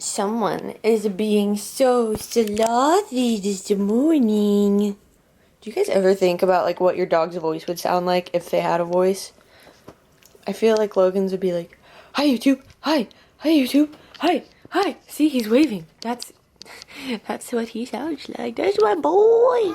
Someone is being so slothy this morning. Do you guys ever think about like what your dog's voice would sound like if they had a voice? I feel like Logan's would be like, "Hi YouTube, hi YouTube, hi." See, he's waving. That's what he sounds like. That's my boy.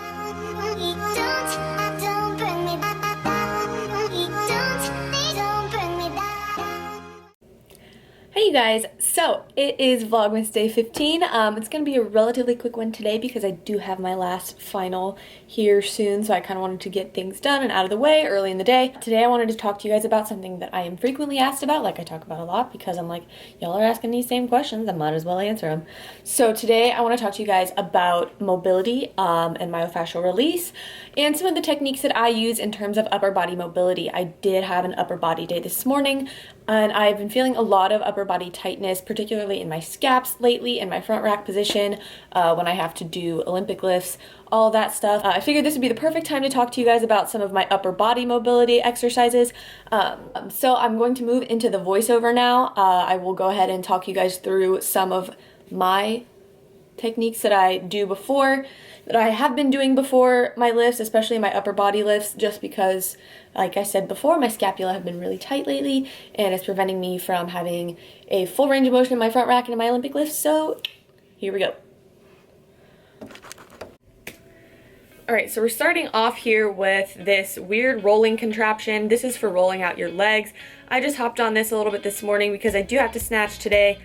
Hey you guys, so it is Vlogmas day 15. It's going to be a relatively quick one today because I do have my last final here soon, so I kind of wanted to get things done and out of the way early in the day. Today I wanted to talk to you guys about something that I am frequently asked about, like I talk about a lot, because I'm like, y'all are asking these same questions, I might as well answer them. So today I want to talk to you guys about mobility and myofascial release and some of the techniques that I use in terms of upper body mobility. I did have an upper body day this morning, and I've been feeling a lot of upper body tightness, particularly in my scaps lately, in my front rack position, when I have to do Olympic lifts, all that stuff. I figured this would be the perfect time to talk to you guys about some of my upper body mobility exercises. So I'm going to move into the voiceover now. I will go ahead and talk you guys through some of my techniques that I do before, that I have been doing before my lifts, especially my upper body lifts, just because, like I said before, my scapula have been really tight lately and it's preventing me from having a full range of motion in my front rack and in my Olympic lifts. So here we go. Alright, so we're starting off here with this weird rolling contraption. This is for rolling out your legs. I just hopped on this a little bit this morning because I do have to snatch today.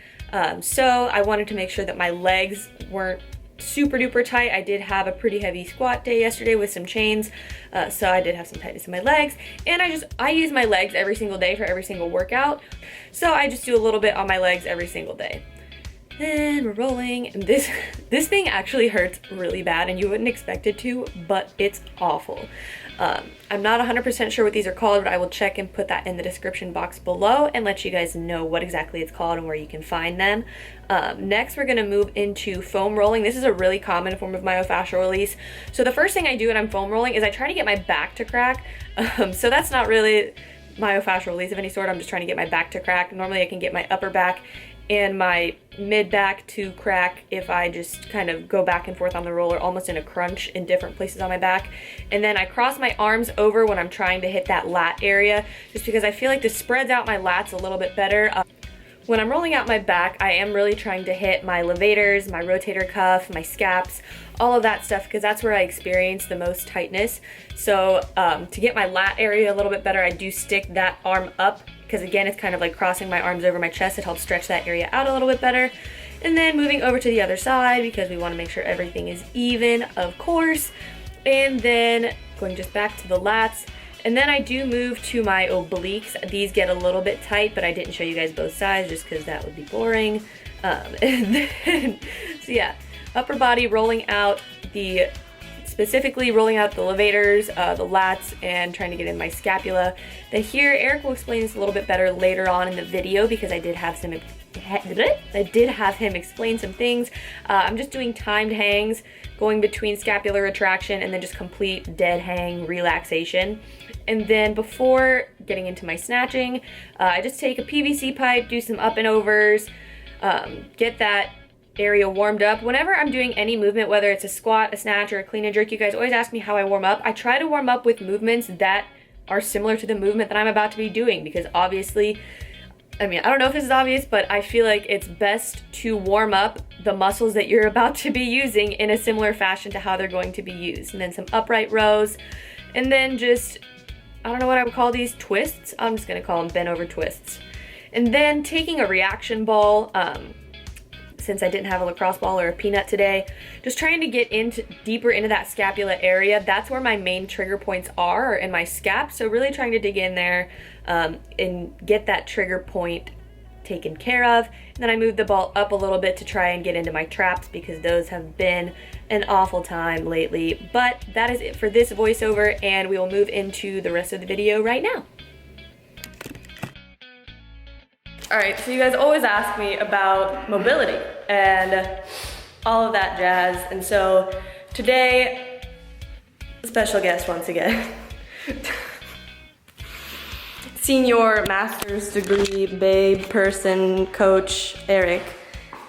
So I wanted to make sure that my legs weren't super duper tight. I did have a pretty heavy squat day yesterday with some chains, so I did have some tightness in my legs, and I use my legs every single day for every single workout, so I just do a little bit on my legs every single day. Then we're rolling, and this thing actually hurts really bad, and you wouldn't expect it to, but it's awful. I'm not 100% sure what these are called, but I will check and put that in the description box below and let you guys know what exactly it's called and where you can find them. Next, we're gonna move into foam rolling. This is a really common form of myofascial release. So the first thing I do when I'm foam rolling is I try to get my back to crack. So that's not really myofascial release of any sort. I'm just trying to get my back to crack. Normally I can get my upper back and my mid back to crack if I just kind of go back and forth on the roller, almost in a crunch in different places on my back. And then I cross my arms over when I'm trying to hit that lat area, just because I feel like this spreads out my lats a little bit better. When I'm rolling out my back, I am really trying to hit my levators, my rotator cuff, my scaps, all of that stuff, because that's where I experience the most tightness. So to get my lat area a little bit better, I do stick that arm up, because again, it's kind of like crossing my arms over my chest. It helps stretch that area out a little bit better. And then moving over to the other side, because we want to make sure everything is even, of course. And then going just back to the lats. And then I do move to my obliques. These get a little bit tight, but I didn't show you guys both sides just because that would be boring. And then, so yeah, upper body rolling out specifically rolling out the levators, the lats, and trying to get in my scapula. Then here, Eric will explain this a little bit better later on in the video because I did have him explain some things. I'm just doing timed hangs, going between scapular retraction and then just complete dead hang relaxation. And then before getting into my snatching, I just take a PVC pipe, do some up and overs, get that area warmed up. Whenever I'm doing any movement, whether it's a squat, a snatch, or a clean and jerk, you guys always ask me how I warm up. I try to warm up with movements that are similar to the movement that I'm about to be doing, because obviously, I mean, I don't know if this is obvious, but I feel like it's best to warm up the muscles that you're about to be using in a similar fashion to how they're going to be used. And then some upright rows, and then just, I don't know what I would call these, twists. I'm just gonna call them bent over twists. And then taking a reaction ball, since I didn't have a lacrosse ball or a peanut today, just trying to get deeper into that scapula area. That's where my main trigger points are in my scap. So really trying to dig in there and get that trigger point taken care of. And then I move the ball up a little bit to try and get into my traps, because those have been an awful time lately. But that is it for this voiceover, and we will move into the rest of the video right now. Alright, so you guys always ask me about mobility and all of that jazz, and so today, special guest once again. Senior master's degree babe person coach Eric,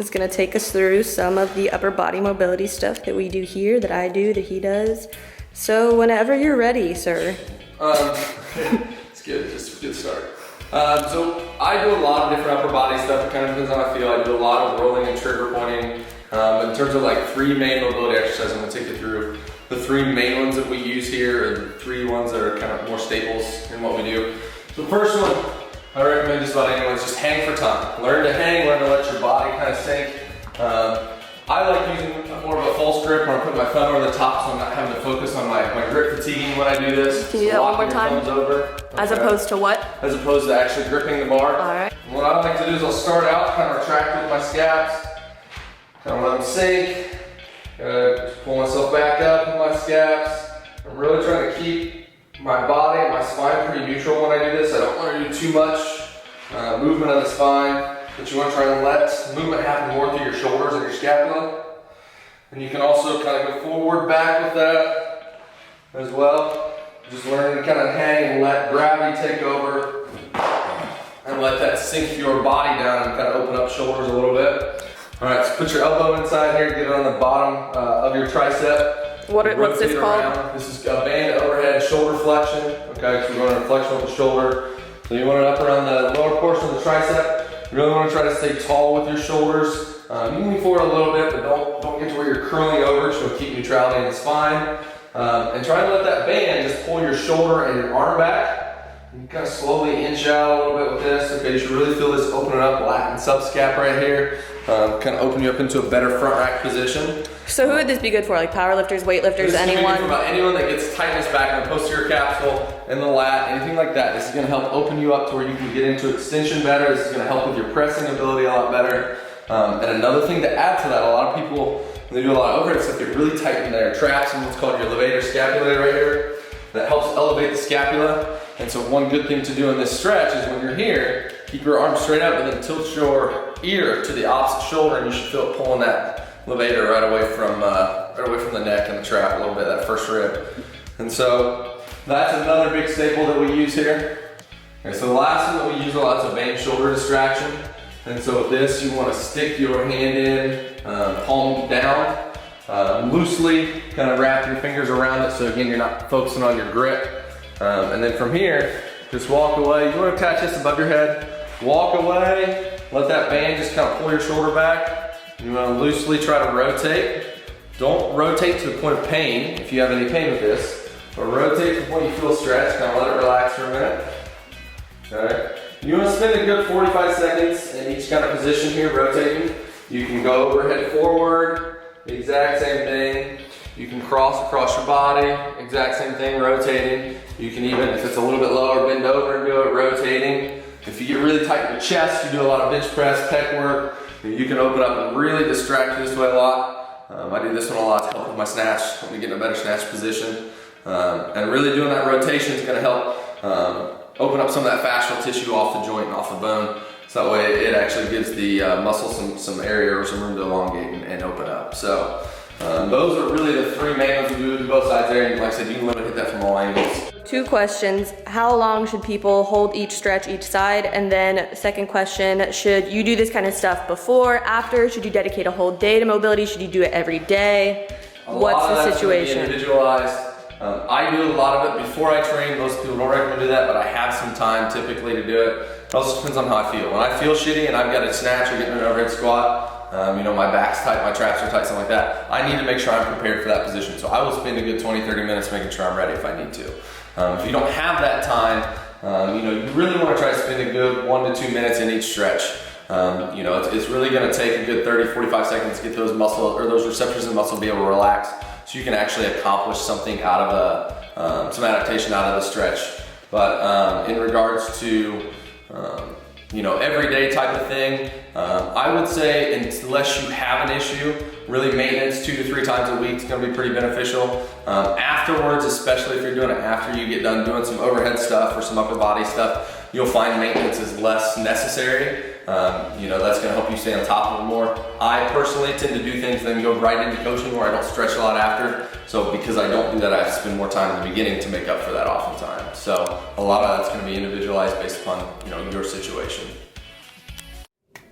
is gonna take us through some of the upper body mobility stuff that we do here, that I do, that he does. So whenever you're ready, sir. It's good, just a good start. So I do a lot of different upper body stuff. It kind of depends on how I feel. I do a lot of rolling and trigger pointing. In terms of like 3 main mobility exercises, I'm gonna take you through the 3 main ones that we use here, and the 3 ones that are kind of more staples in what we do. So the first one, I recommend just about anyone, is just hang for time. Learn to hang, learn to let your body kind of sink. I like using more of a false grip when I put my thumb over the top, so I'm not having to focus on my grip fatiguing when I do this. Can you do that one more time? As opposed to what? As opposed to actually gripping the bar. All right. And what I like to do is I'll start out, kind of retract with my scaps, kind of let them sink, just pull myself back up with my scaps. I'm really trying to keep my body and my spine pretty neutral when I do this. I don't want to do too much movement of the spine, but you want to try and let movement happen more through your shoulders and your scapula. And you can also kind of go forward, back with that as well. Just learning to kind of hang and let gravity take over and let that sink your body down and kind of open up shoulders a little bit. All right, so put your elbow inside here, get it on the bottom of your tricep. What's this called? Around. This is a band overhead shoulder flexion. Okay, so we're going to flexion with the shoulder. So you want it up around the lower portion of the tricep. You really want to try to stay tall with your shoulders. You can lean forward a little bit, but don't get to where you're curling over, so keep neutrality in the spine. And try to let that band just pull your shoulder and your arm back. You kind of slowly inch out a little bit with this. Okay, you should really feel this opening up, lat and subscap right here. Kind of open you up into a better front rack position. So who would this be good for? Like powerlifters, weightlifters, anyone? Anyone that gets tightness back in the posterior capsule, in the lat, anything like that. This is going to help open you up to where you can get into extension better. This is going to help with your pressing ability a lot better. And another thing to add to that, a lot of people, when they do a lot of overhead stuff, get really tight in their traps and what's called your levator scapulae right here. That helps elevate the scapula. And so one good thing to do in this stretch is when you're here, keep your arm straight up and then tilt your ear to the opposite shoulder, and you should feel it pulling that levator right away from the neck and the trap a little bit, that first rib. And so that's another big staple that we use here. Okay, so the last one that we use a lot is a band shoulder distraction. And so with this, you want to stick your hand in, palm down, loosely kind of wrap your fingers around it, so again, you're not focusing on your grip. And then from here, just walk away. You want to attach this above your head. Walk away, let that band just kind of pull your shoulder back. You want to loosely try to rotate. Don't rotate to the point of pain if you have any pain with this, but rotate to the point you feel stretched, kind of let it relax for a minute. Okay. You want to spend a good 45 seconds in each kind of position here, rotating. You can go overhead forward, the exact same thing. You can cross across your body, exact same thing, rotating. You can even, if it's a little bit lower, bend over and do it, rotating. If you get really tight in your chest, you do a lot of bench press, pec work, you can open up and really distract this way a lot. I do this one a lot to help with my snatch, help me get in a better snatch position. And really doing that rotation is gonna help open up some of that fascial tissue off the joint and off the bone. So that way it actually gives the muscle some area or some room to elongate and open up. So those are really the 3 main ones we do both sides there. And like I said, you can literally hit that from all angles. 2 questions. How long should people hold each stretch each side? And then second question, should you do this kind of stuff before, after? Should you dedicate a whole day to mobility? Should you do it every day? What's the situation? Individualized. I do a lot of it before I train. Most people don't recommend do that, but I have some time typically to do it. It also depends on how I feel. When I feel shitty and I've got a snatch or getting an overhead squat, you know, my back's tight, my traps are tight, something like that, I need to make sure I'm prepared for that position. So I will spend a good 20, 30 minutes making sure I'm ready if I need to. If you don't have that time, you know, you really want to try to spend a good 1 to 2 minutes in each stretch. You know, it's really going to take a good 30, 45 seconds to get those muscle or those receptors in the muscle to be able to relax, so you can actually accomplish something out of some adaptation out of the stretch. But in regards to you know, everyday type of thing, I would say unless you have an issue, really maintenance 2 to 3 times a week is going to be pretty beneficial. Afterwards, especially if you're doing it after you get done doing some overhead stuff or some upper body stuff, you'll find maintenance is less necessary. You know, that's going to help you stay on top of it more. I personally tend to do things then go right into coaching where I don't stretch a lot after. So because I don't do that, I have to spend more time in the beginning to make up for that oftentimes. So a lot of that's going to be individualized based upon, you know, your situation.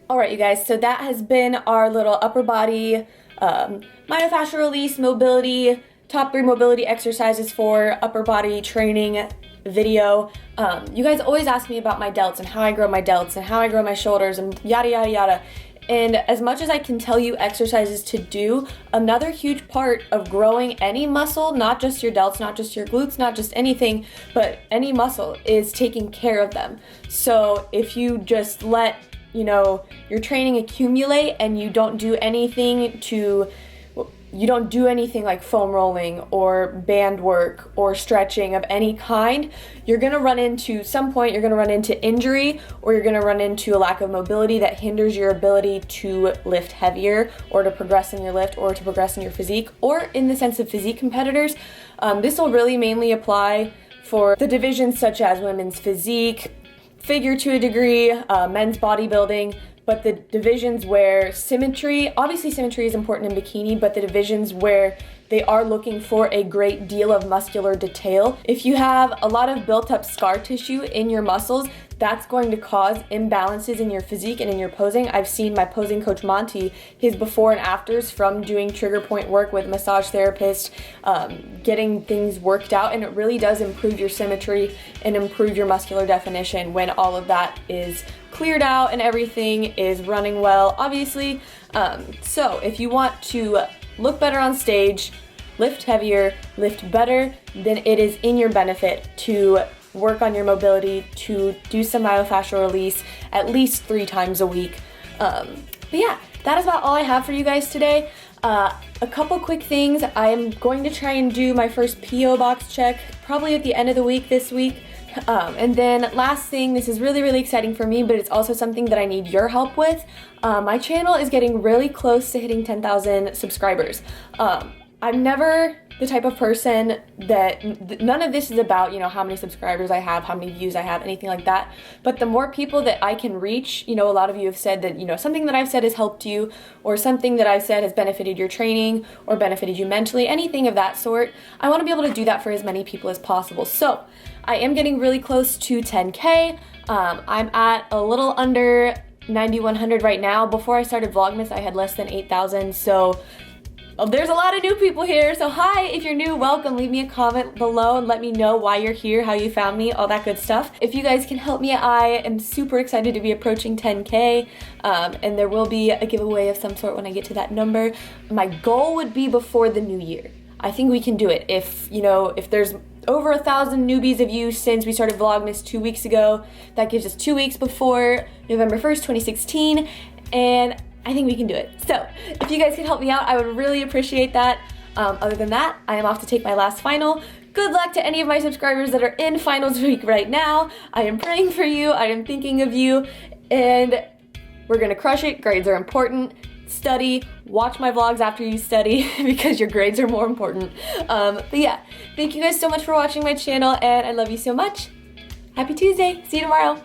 Alright you guys, so that has been our little upper body myofascial release mobility, top 3 mobility exercises for upper body training video. You guys always ask me about my delts and how I grow my delts and how I grow my shoulders and yada yada yada. And as much as I can tell you exercises to do, another huge part of growing any muscle, not just your delts, not just your glutes, not just anything, but any muscle, is taking care of them. So if you just let, you know, your training accumulate and you don't do anything like foam rolling or band work or stretching of any kind, you're gonna run into injury, or you're gonna run into a lack of mobility that hinders your ability to lift heavier or to progress in your lift or to progress in your physique. Or in the sense of physique competitors, this will really mainly apply for the divisions such as women's physique, figure to a degree, men's bodybuilding. But the divisions where obviously symmetry is important in bikini, but the divisions where they are looking for a great deal of muscular detail, if you have a lot of built up scar tissue in your muscles, that's going to cause imbalances in your physique and in your posing. I've seen my posing coach Monty, his before and afters from doing trigger point work with massage therapists, getting things worked out, and it really does improve your symmetry and improve your muscular definition when all of that is cleared out and everything is running well, obviously. So if you want to look better on stage, lift heavier, lift better, then it is in your benefit to work on your mobility, to do some myofascial release at least 3 times a week. But yeah, that is about all I have for you guys today. A couple quick things. I am going to try and do my first PO box check probably at the end of the week this week. And then last thing, this is really, really exciting for me, but it's also something that I need your help with. My channel is getting really close to hitting 10,000 subscribers. I'm never the type of person that, none of this is about, you know, how many subscribers I have, how many views I have, anything like that. But the more people that I can reach, you know, a lot of you have said that, you know, something that I've said has helped you, or something that I've said has benefited your training or benefited you mentally, anything of that sort. I want to be able to do that for as many people as possible. So I am getting really close to 10K. I'm at a little under 9,100 right now. Before I started Vlogmas, I had less than 8,000. So there's a lot of new people here. So hi, if you're new, welcome. Leave me a comment below and let me know why you're here, how you found me, all that good stuff. If you guys can help me, I am super excited to be approaching 10K. And there will be a giveaway of some sort when I get to that number. My goal would be before the new year. I think we can do it. If, you know, if there's over 1,000 newbies of you since we started Vlogmas 2 weeks ago, that gives us 2 weeks before November 1st, 2016, and I think we can do it. So if you guys could help me out, I would really appreciate that. Other than that, I am off to take my last final. Good luck to any of my subscribers that are in finals week right now. I am praying for you, I am thinking of you, and we're gonna crush it. Grades are important. Study, watch my vlogs after you study because your grades are more important. But yeah, thank you guys so much for watching my channel, and I love you so much. Happy Tuesday. See you tomorrow.